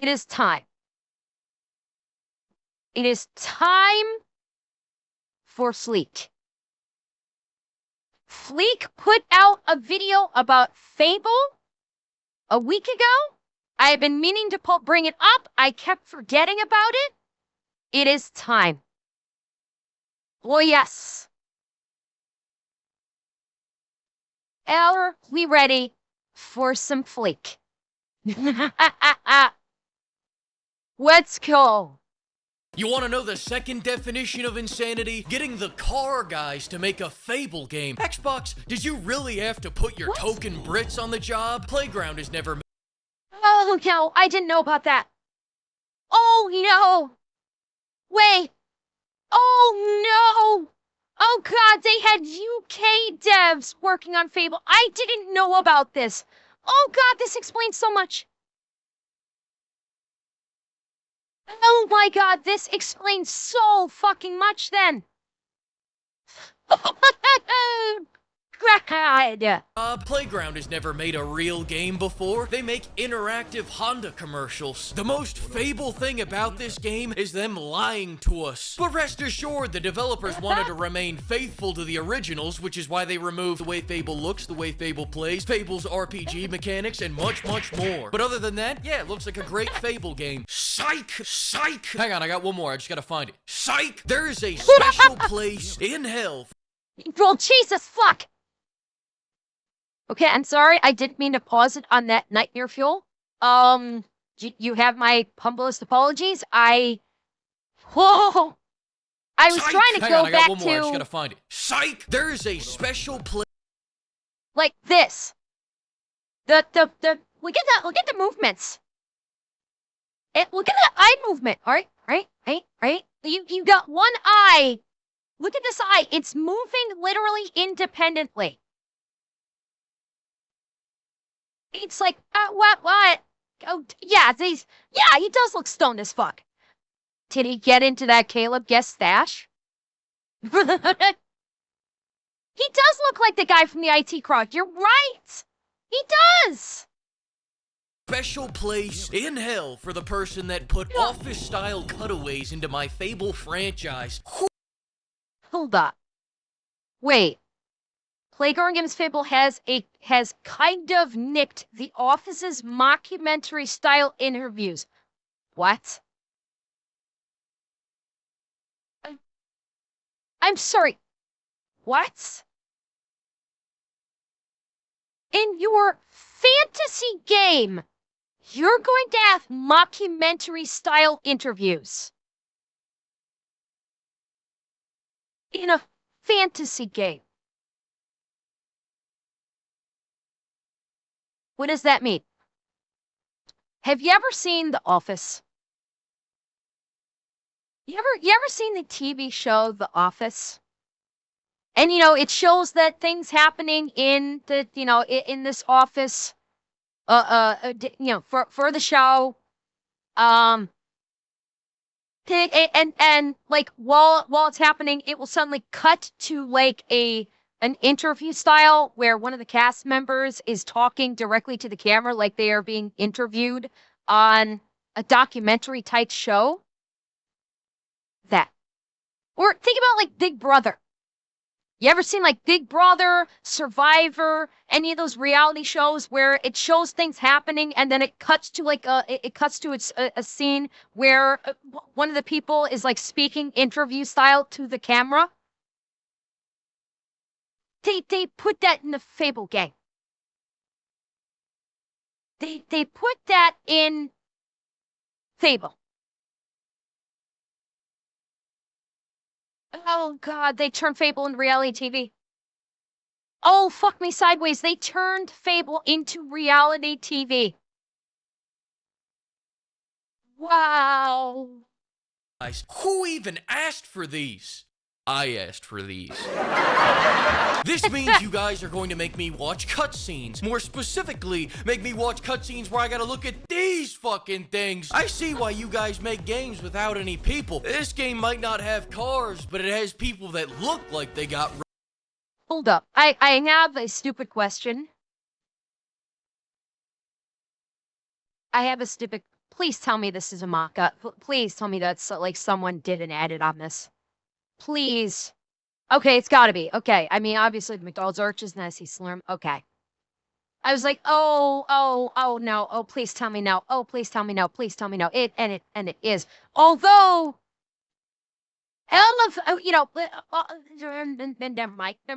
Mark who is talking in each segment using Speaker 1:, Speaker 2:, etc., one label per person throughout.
Speaker 1: It is time. It is time for Fleek. Fleek put out a video about Fable a week ago. I have been meaning to bring it up. I kept forgetting about it. It is time. Oh, yes. Are we ready for some Fleek? Let's go.
Speaker 2: You want to know the second definition of insanity? Getting the car guys to make a Fable game. Xbox, did you really have to put your token Brits on the job? Playground has never...
Speaker 1: Oh, no, I didn't know about that. Oh, no. Wait. Oh, no. Oh, God, they had UK devs working on Fable. I didn't know about this. Oh, God, this explains so much. Oh, my God, this explains so fucking much, then. God.
Speaker 2: Playground has never made a real game before. They make interactive Honda commercials. The most Fable thing about this game is them lying to us. But rest assured, the developers wanted to remain faithful to the originals, which is why they removed the way Fable looks, the way Fable plays, Fable's RPG mechanics, and much, much more. But other than that, yeah, it looks like a great Fable game. Psych! Psych! Hang on, I got one more. I just gotta find it. Psych! There is a special place in hell.
Speaker 1: Well, Jesus, fuck! Okay, I'm sorry. I didn't mean to pause it on that nightmare fuel. You have my humblest apologies. Whoa! I was trying to go back to...
Speaker 2: I just gotta find it. Psych! There is a special place...
Speaker 1: Like this. Look at the movements. Look at that eye movement. All right. You got one eye. Look at this eye. It's moving literally independently. It's like, what? Oh, yeah, he does look stoned as fuck. Did he get into that Caleb guest stash? He does look like the guy from the IT crowd. You're right. He does.
Speaker 2: Special place in hell for the person that put office-style cutaways into my Fable franchise.
Speaker 1: Hold up. Wait. Playground Games Fable has kind of nicked The Office's mockumentary-style interviews. What? I'm sorry. What? In your fantasy game, you're going to have mockumentary-style interviews. In a fantasy game. What does that mean? Have you ever seen The Office? You ever seen the TV show The Office? And it shows that things happening in the in this office for the show and like while it's happening, it will suddenly cut to like an interview style where one of the cast members is talking directly to the camera like they are being interviewed on a documentary type show. That. Or think about like Big Brother. You ever seen like Big Brother, Survivor, any of those reality shows where it shows things happening and then it cuts to like a scene where one of the people is like speaking interview style to the camera? They put that in the Fable game. They put that in Fable. Oh, God, they turned Fable into reality TV. Oh, fuck me sideways. They turned Fable into reality TV. Wow.
Speaker 2: Who even asked for these? I asked for these. This means you guys are going to make me watch cutscenes. More specifically, make me watch cutscenes where I gotta look at these fucking things. I see why you guys make games without any people. This game might not have cars, but it has people that look like they got...
Speaker 1: Hold up. I have a stupid question. please tell me this is a mock-up. Please tell me that's like someone did an edit on this. Please. Okay, it's gotta be. Okay, I mean, obviously the McDonald's arches and I see Slurm. Okay. I was like, oh no. Oh, please tell me no. Oh, please tell me no. Please tell me no. And it is. Although, never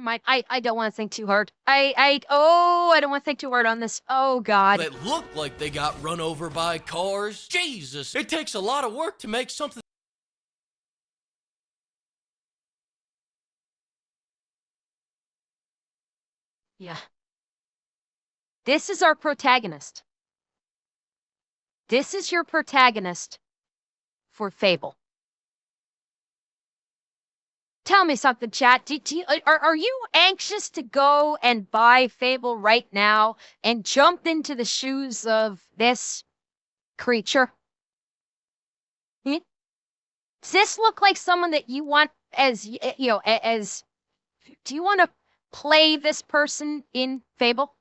Speaker 1: mind. I don't want to think too hard. I don't want to think too hard on this. Oh God.
Speaker 2: That look like they got run over by cars. Jesus, it takes a lot of work to make something.
Speaker 1: Yeah. This is our protagonist. This is your protagonist for Fable. Tell me something, chat. Are you anxious to go and buy Fable right now and jump into the shoes of this creature? Does this look like someone that you want as, do you want to play this person in Fable?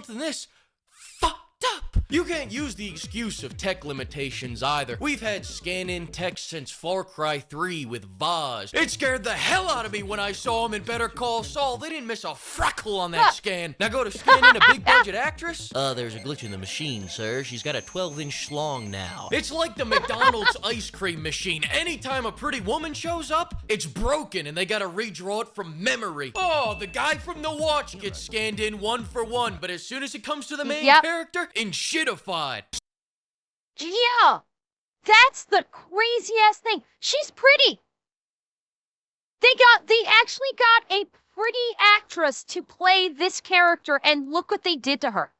Speaker 2: This fucked up. You can't use the excuse of tech limitations either. We've had scan-in tech since Far Cry 3 with Vaz. It scared the hell out of me when I saw him in Better Call Saul. They didn't miss a freckle on that scan. Now go to scan in a big budget actress?
Speaker 3: There's a glitch in the machine, sir. She's got a 12-inch schlong now.
Speaker 2: It's like the McDonald's ice cream machine. Anytime a pretty woman shows up, it's broken and they gotta redraw it from memory. Oh, the guy from The Watch gets scanned in 1 for 1, but as soon as it comes to the main character, shitified.
Speaker 1: Yeah, that's the craziest thing. She's pretty. They actually got a pretty actress to play this character, and look what they did to her.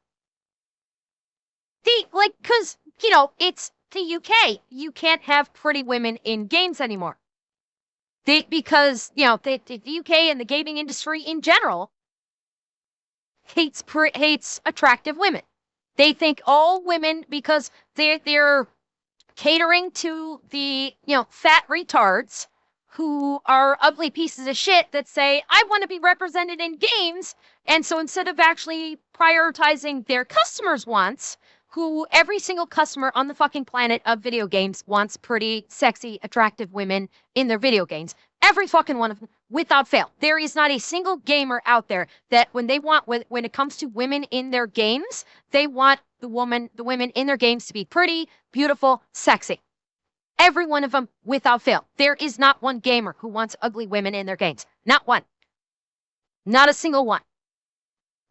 Speaker 1: Cause, it's the UK. You can't have pretty women in games anymore. Because, the UK and the gaming industry in general hates attractive women. They think all women, because they're catering to the, fat retards who are ugly pieces of shit that say, I want to be represented in games. And so instead of actually prioritizing their customers' wants, who every single customer on the fucking planet of video games wants pretty, sexy, attractive women in their video games. Every fucking one of them, without fail. There is not a single gamer out there that when it comes to women in their games, they want the women in their games to be pretty, beautiful, sexy. Every one of them, without fail. There is not one gamer who wants ugly women in their games. Not one. Not a single one.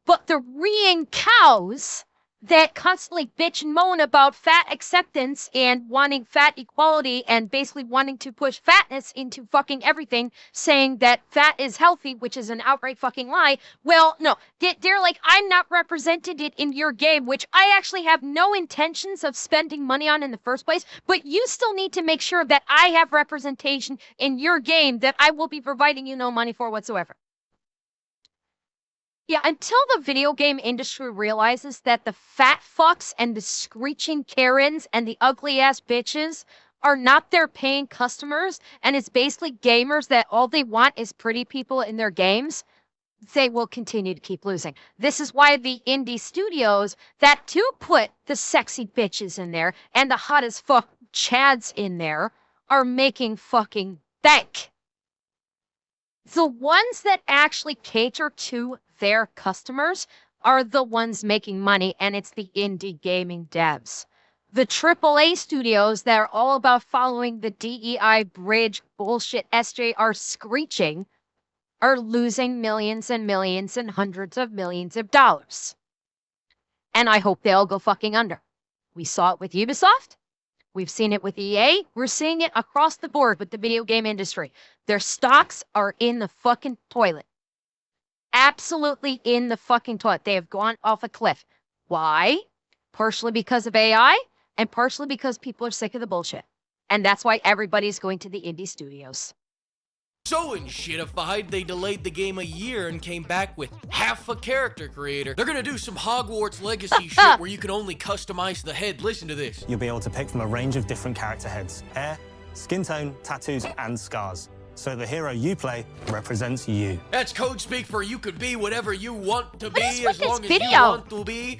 Speaker 1: But the reeing cows that constantly bitch and moan about fat acceptance and wanting fat equality and basically wanting to push fatness into fucking everything, saying that fat is healthy, which is an outright fucking lie. Well, no, they're like, I'm not represented in your game, which I actually have no intentions of spending money on in the first place, but you still need to make sure that I have representation in your game that I will be providing you no money for whatsoever. Yeah, until the video game industry realizes that the fat fucks and the screeching Karens and the ugly ass bitches are not their paying customers, and it's basically gamers that all they want is pretty people in their games, they will continue to keep losing. This is why the indie studios that do put the sexy bitches in there and the hot as fuck chads in there are making fucking bank. The ones that actually cater to their customers are the ones making money, and it's the indie gaming devs. The AAA studios that are all about following the DEI bridge bullshit SJR screeching are losing millions and millions and hundreds of millions of dollars. And I hope they all go fucking under. We saw it with Ubisoft. We've seen it with EA. We're seeing it across the board with the video game industry. Their stocks are in the fucking toilet. Absolutely in the fucking toilet. They have gone off a cliff. Why? Partially because of AI and partially because people are sick of the bullshit. And that's why everybody's going to the indie studios.
Speaker 2: So shitified, they delayed the game a year and came back with half a character creator. They're gonna do some Hogwarts Legacy shit where you can only customize the head. Listen to this.
Speaker 4: You'll be able to pick from a range of different character heads. Hair, skin tone, tattoos, and scars. So the hero you play represents you.
Speaker 2: That's code speak for you could be whatever you want to
Speaker 1: What is
Speaker 2: be
Speaker 1: with
Speaker 2: as
Speaker 1: this
Speaker 2: long as you
Speaker 1: video?
Speaker 2: want to be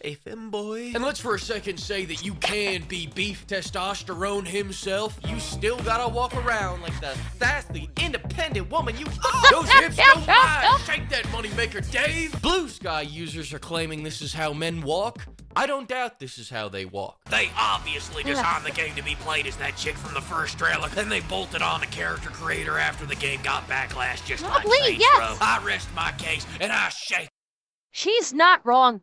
Speaker 2: a femboy. And let's for a second say that you can be beef testosterone himself. You still gotta walk around like the sassy, independent woman you are. Those hips don't lie. Shake that moneymaker, Dave. Blue Sky users are claiming this is how men walk. I don't doubt this is how they walk. They obviously designed the game to be played as that chick from the first trailer, and they bolted on the character creator after the game got backlash just like
Speaker 1: Probably,
Speaker 2: Saints
Speaker 1: yes.
Speaker 2: Row. I rest my case, and I shake.
Speaker 1: She's not wrong.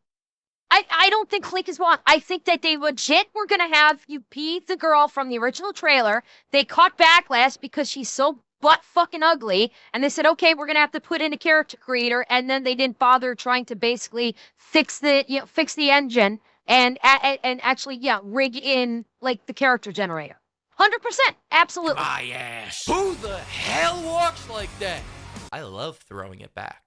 Speaker 1: I don't think Fleek is wrong. I think that they legit were going to have you be the girl from the original trailer. They caught backlash because she's so butt fucking ugly. And they said, okay, we're going to have to put in a character creator. And then they didn't bother trying to basically fix the engine and actually, rig in like the character generator. 100%. Absolutely.
Speaker 2: My ass. Who the hell walks like that? I love throwing it back.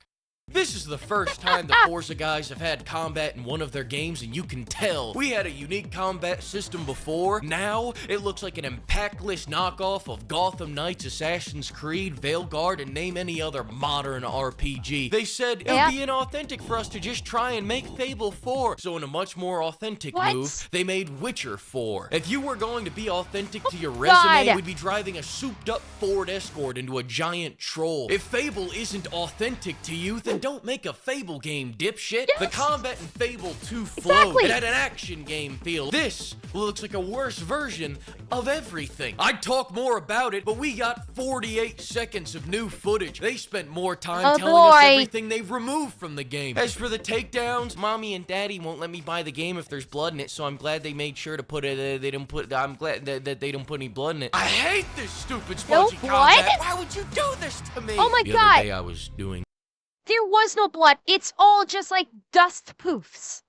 Speaker 2: This is the first time the Forza guys have had combat in one of their games, and you can tell. We had a unique combat system before. Now, it looks like an impactless knockoff of Gotham Knights, Assassin's Creed, Veilguard, and name any other modern RPG. They said it would be inauthentic for us to just try and make Fable 4. So in a much more authentic move, they made Witcher 4. If you were going to be authentic to your resume, we'd be driving a souped-up Ford Escort into a giant troll. If Fable isn't authentic to you, then don't make a Fable game, dipshit. The combat in Fable 2 flowed. It had an action game feel. This looks like a worse version of everything. I'd talk more about it, but we got 48 seconds of new footage. They spent more time telling us everything they've removed from the game. As for the takedowns, mommy and daddy won't let me buy the game if there's blood in it, so I'm glad they made sure to put it, I'm glad that they don't put any blood in it. I hate this stupid spongy combat. Why would you do this to me?
Speaker 1: Oh my God.
Speaker 2: The other day I was doing...
Speaker 1: There was no blood. It's all just like dust poofs.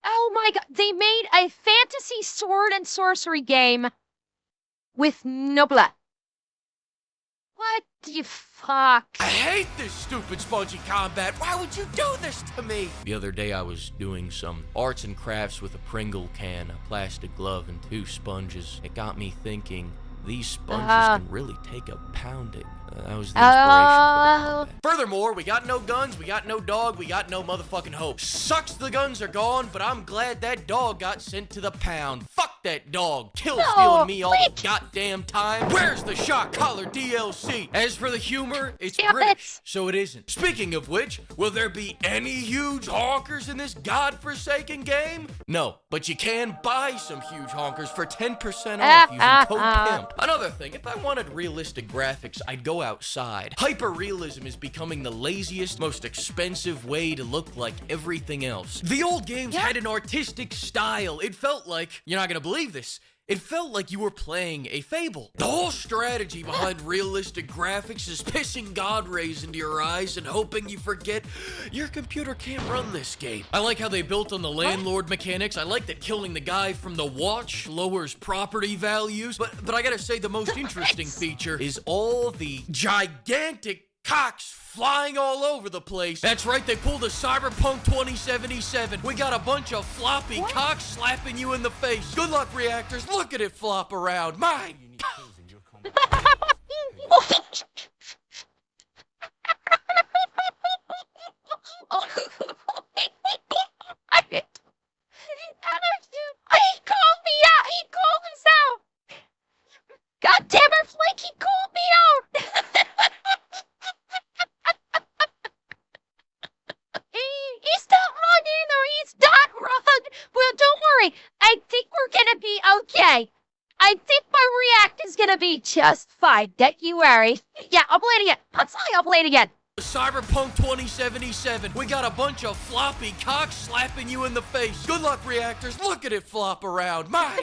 Speaker 1: Oh my God. They made a fantasy sword and sorcery game with no blood. What the fuck?
Speaker 2: I hate this stupid spongy combat. Why would you do this to me? The other day I was doing some arts and crafts with a Pringle can, a plastic glove, and 2 sponges. It got me thinking, these sponges can really take a pounding. That was the inspiration for the combat. Furthermore, we got no guns, we got no dog, we got no motherfucking hope. Sucks the guns are gone, but I'm glad that dog got sent to the pound. Fuck that dog. Kill stealing me all the goddamn time. Where's the shot collar DLC? As for the humor, it's British, so it isn't. Speaking of which, will there be any huge honkers in this godforsaken game? No, but you can buy some huge honkers for 10% off using code PIMP. Another thing, if I wanted realistic graphics, I'd go outside. Hyper-realism is becoming the laziest, most expensive way to look like everything else. The old games had an artistic style. It felt like, you're not gonna believe this, it felt like you were playing a Fable. The whole strategy behind realistic graphics is pissing God rays into your eyes and hoping you forget your computer can't run this game. I like how they built on the landlord mechanics. I like that killing the guy from the watch lowers property values. But I gotta say the most interesting feature is all the gigantic cocks flying all over the place. That's right, they pulled a Cyberpunk 2077. We got a bunch of floppy cocks slapping you in the face. Good luck, reactors. Look at it flop around. My
Speaker 1: He called me out. He called us out. God damn it, Flake, he called me out. He's not running or he's not run. Well, don't worry. I think we're gonna be okay. I think my react is gonna be just fine. Don't you worry. Yeah, I'll play it again. I'll play it again.
Speaker 2: Cyberpunk 2077. We got a bunch of floppy cocks slapping you in the face. Good luck, reactors. Look at it flop around. My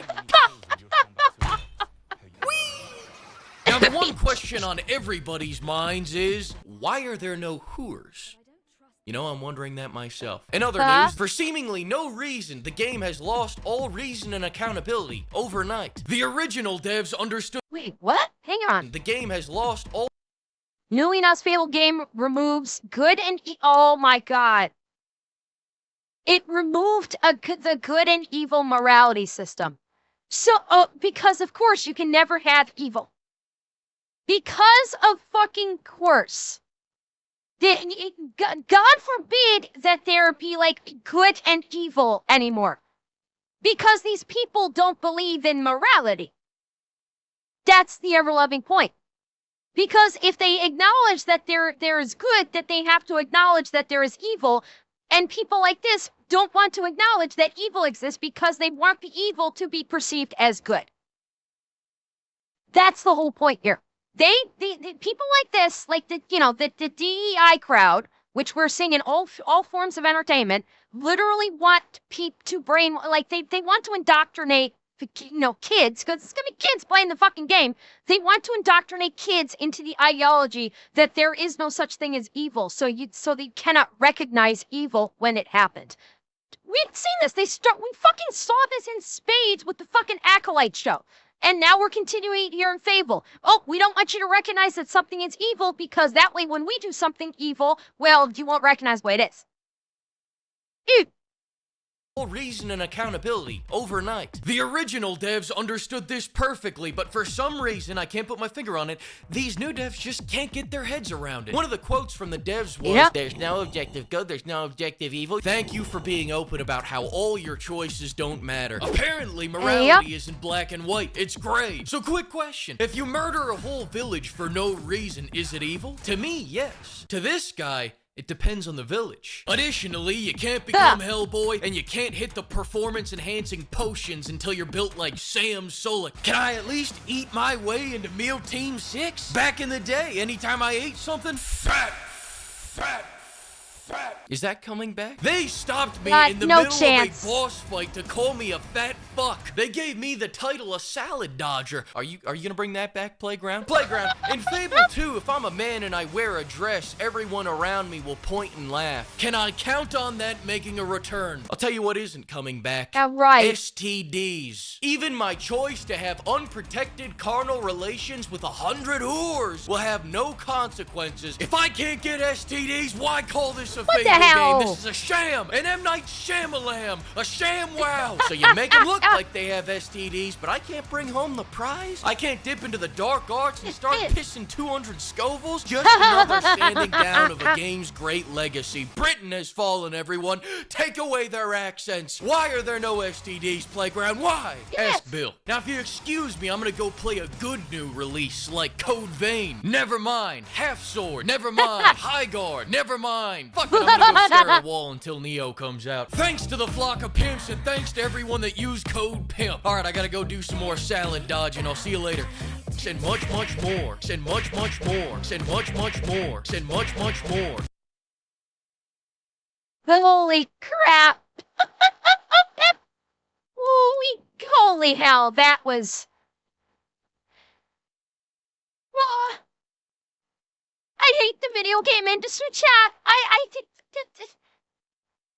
Speaker 2: Now, the one question on everybody's minds is, why are there no Whoers? You know, I'm wondering that myself. In other news, for seemingly no reason, the game has lost all reason and accountability overnight. The original devs understood.
Speaker 1: Wait, what? Hang on.
Speaker 2: The game has lost all.
Speaker 1: New Eno's Fable game removes good and oh my God. It removed the good and evil morality system. So, because of course you can never have evil. Because of fucking course. God forbid that there be like good and evil anymore. Because these people don't believe in morality. That's the ever-loving point. Because if they acknowledge that there is good, that they have to acknowledge that there is evil, and people like this don't want to acknowledge that evil exists because they want the evil to be perceived as good. That's the whole point here. The people like this, like the DEI crowd, which we're seeing in all forms of entertainment, literally want to they want to indoctrinate kids, because it's gonna be kids playing the fucking game. They want to indoctrinate kids into the ideology that there is no such thing as evil, so they cannot recognize evil when it happened. We've seen this. We fucking saw this in spades with the fucking Acolyte show. And now we're continuing here in Fable. Oh, we don't want you to recognize that something is evil, because that way when we do something evil, well, you won't recognize what it is. Ew.
Speaker 2: Reason and accountability overnight. The original devs understood this perfectly, but for some reason, I can't put my finger on it, these new devs just can't get their heads around it. One of the quotes from the devs was, "There's no objective good, there's no objective evil. Thank you for being open about how all your choices don't matter." Apparently, morality isn't black and white, it's gray. So quick question, if you murder a whole village for no reason, is it evil? To me, yes. To this guy, it depends on the village. Additionally, you can't become Hellboy, and you can't hit the performance-enhancing potions until you're built like Sam Solik. Can I at least eat my way into Meal Team 6? Back in the day, anytime I ate something, fat. Is that coming back? They stopped me in the middle of a boss fight to call me a fat fuck. They gave me the title of Salad Dodger. Are you gonna bring that back, Playground? Playground, in Fable 2, if I'm a man and I wear a dress, everyone around me will point and laugh. Can I count on that making a return? I'll tell you what isn't coming back.
Speaker 1: Right.
Speaker 2: STDs. Even my choice to have unprotected carnal relations with 100 whores will have no consequences. If I can't get STDs, why call this a Fable game? This is a sham, an M. Night Shyamalan, a sham wow. So you make them look like they have STDs, but I can't bring home the prize? I can't dip into the dark arts and start pissing 200 Scovilles? Just another standing down of a game's great legacy. Britain has fallen, everyone. Take away their accents. Why are there no STDs, Playground? Why? Ask Bill. Now, if you excuse me, I'm gonna go play a good new release like Code Vein. Never mind. Half Sword. Never mind. High Guard. Never mind. Fuck it, I'm gonna go stare at a wall until Neo comes out. Thanks to the flock of pimps, and thanks to everyone that used code PIMP. Alright, I gotta go do some more salad dodging. I'll see you later. Send much, much more. Send much, much more. Send much, much more. Send much, much more.
Speaker 1: Holy crap. Holy hell, that was... I hate the video game industry, chat.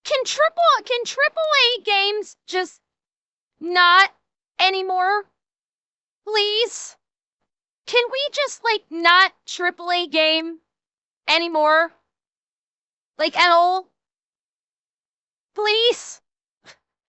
Speaker 1: Can triple A games just not anymore? Please? Can we just, like, not triple A game anymore? Like, at all? Please?